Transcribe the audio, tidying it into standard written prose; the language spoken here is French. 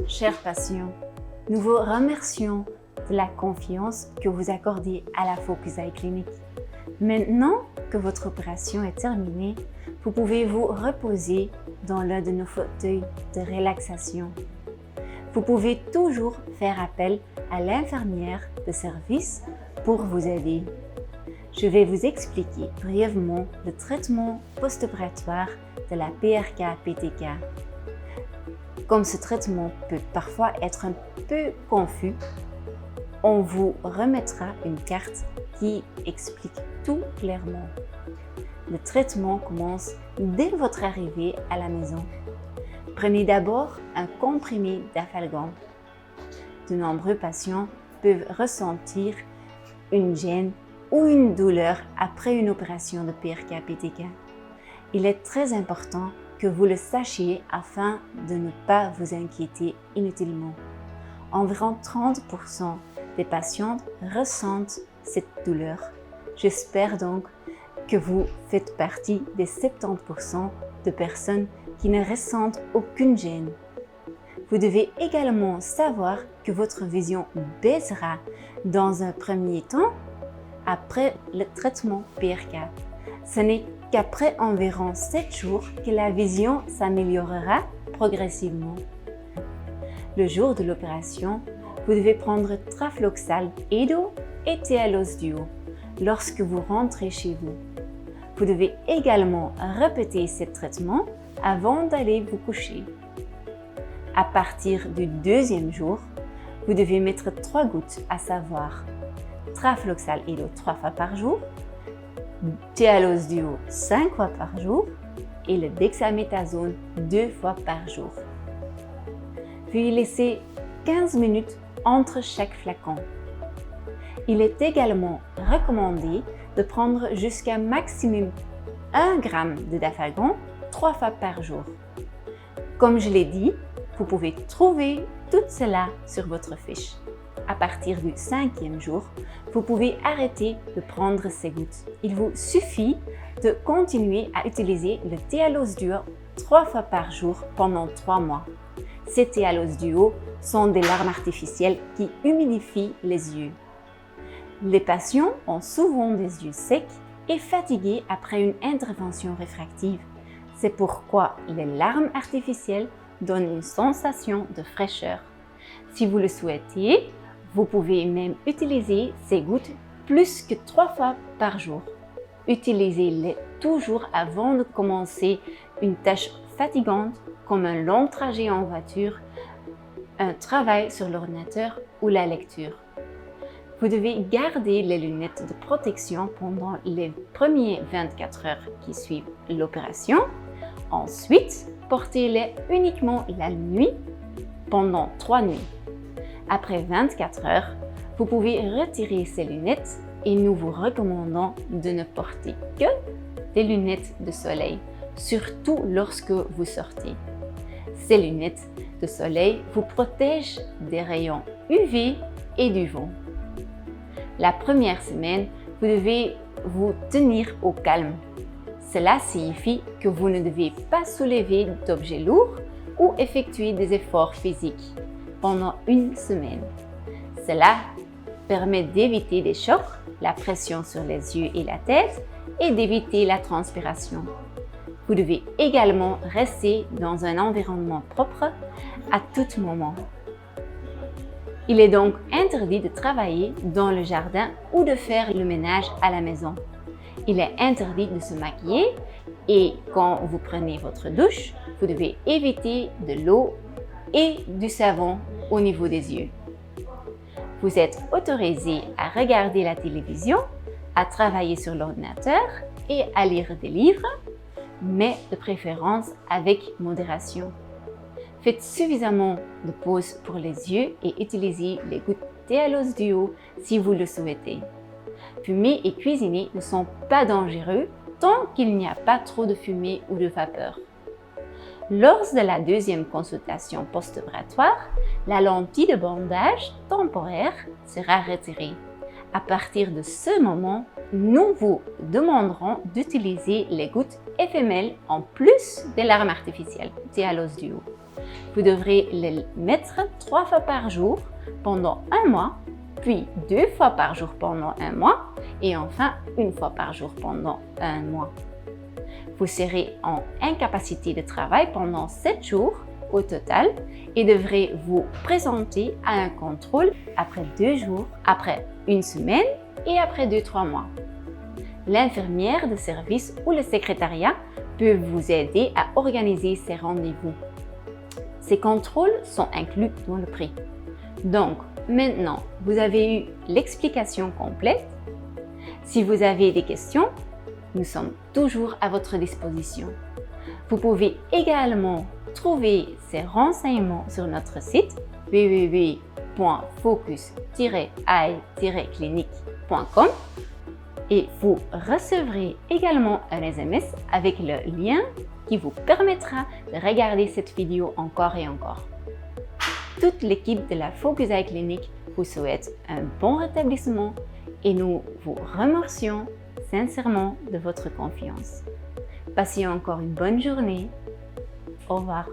Chers patients, nous vous remercions de la confiance que vous accordez à la Focus Eye Clinic. Maintenant que votre opération est terminée, vous pouvez vous reposer dans l'un de nos fauteuils de relaxation. Vous pouvez toujours faire appel à l'infirmière de service pour vous aider. Je vais vous expliquer brièvement le traitement post-opératoire de la PRK-PTK. Comme ce traitement peut parfois être un peu confus, on vous remettra une carte qui explique tout clairement. Le traitement commence dès votre arrivée à la maison. Prenez d'abord un comprimé d'Afalgan. De nombreux patients peuvent ressentir une gêne ou une douleur après une opération de PRK-PTK. Il est très important que vous le sachiez afin de ne pas vous inquiéter inutilement. Environ 30% des patientes ressentent cette douleur. J'espère donc que vous faites partie des 70% de personnes qui ne ressentent aucune gêne. Vous devez également savoir que votre vision baissera dans un premier temps après le traitement PRK. Ce n'est qu'après environ 7 jours que la vision s'améliorera progressivement. Le jour de l'opération, vous devez prendre Trafloxal Edo et Tialose Duo lorsque vous rentrez chez vous. Vous devez également répéter ce traitement avant d'aller vous coucher. À partir du deuxième jour, vous devez mettre 3 gouttes, à savoir Trafloxal Edo 3 fois par jour, Tialose Duo 5 fois par jour et le Dexaméthasone 2 fois par jour. Puis laissez 15 minutes entre chaque flacon. Il est également recommandé de prendre jusqu'à maximum 1 g de Dafalgan 3 fois par jour. Comme je l'ai dit, vous pouvez trouver tout cela sur votre fiche. À partir du 5e jour, vous pouvez arrêter de prendre ces gouttes. Il vous suffit de continuer à utiliser le Tialose Duo 3 fois par jour pendant 3 mois. Ces Tialose Duo sont des larmes artificielles qui humidifient les yeux. Les patients ont souvent des yeux secs et fatigués après une intervention réfractive. C'est pourquoi les larmes artificielles donnent une sensation de fraîcheur. Si vous le souhaitez, vous pouvez même utiliser ces gouttes plus que 3 fois par jour. Utilisez-les toujours avant de commencer une tâche fatigante comme un long trajet en voiture, un travail sur l'ordinateur ou la lecture. Vous devez garder les lunettes de protection pendant les premières 24 heures qui suivent l'opération. Ensuite, portez-les uniquement la nuit pendant 3 nuits. Après 24 heures, vous pouvez retirer ces lunettes et nous vous recommandons de ne porter que des lunettes de soleil, surtout lorsque vous sortez. Ces lunettes de soleil vous protègent des rayons UV et du vent. La première semaine, vous devez vous tenir au calme. Cela signifie que vous ne devez pas soulever d'objets lourds ou effectuer des efforts physiques pendant une semaine. Cela permet d'éviter des chocs, la pression sur les yeux et la tête et d'éviter la transpiration. Vous devez également rester dans un environnement propre à tout moment. Il est donc interdit de travailler dans le jardin ou de faire le ménage à la maison. Il est interdit de se maquiller et quand vous prenez votre douche, vous devez éviter de l'eau et du savon au niveau des yeux. Vous êtes autorisé à regarder la télévision, à travailler sur l'ordinateur et à lire des livres, mais de préférence avec modération. Faites suffisamment de pauses pour les yeux et utilisez les gouttes Tialose Duo si vous le souhaitez. Fumer et cuisiner ne sont pas dangereux tant qu'il n'y a pas trop de fumée ou de vapeur. Lors de la deuxième consultation post-opératoire, la lentille de bandage temporaire sera retirée. À partir de ce moment, nous vous demanderons d'utiliser les gouttes FML en plus des larmes artificielles Tialose Duo. Vous devrez le mettre 3 fois par jour pendant un mois, puis 2 fois par jour pendant un mois et enfin 1 fois par jour pendant un mois. Vous serez en incapacité de travail pendant 7 jours au total et devrez vous présenter à un contrôle après 2 jours, après 1 semaine et après 2-3 mois. L'infirmière de service ou le secrétariat peut vous aider à organiser ces rendez-vous. Ces contrôles sont inclus dans le prix. Donc, maintenant, vous avez eu l'explication complète. Si vous avez des questions, nous sommes toujours à votre disposition. Vous pouvez également trouver ces renseignements sur notre site www.focus-eye-clinique.com et vous recevrez également un SMS avec le lien qui vous permettra de regarder cette vidéo encore et encore. Toute l'équipe de la Focus Eye Clinic vous souhaite un bon rétablissement et nous vous remercions sincèrement de votre confiance. Passez encore une bonne journée. Au revoir.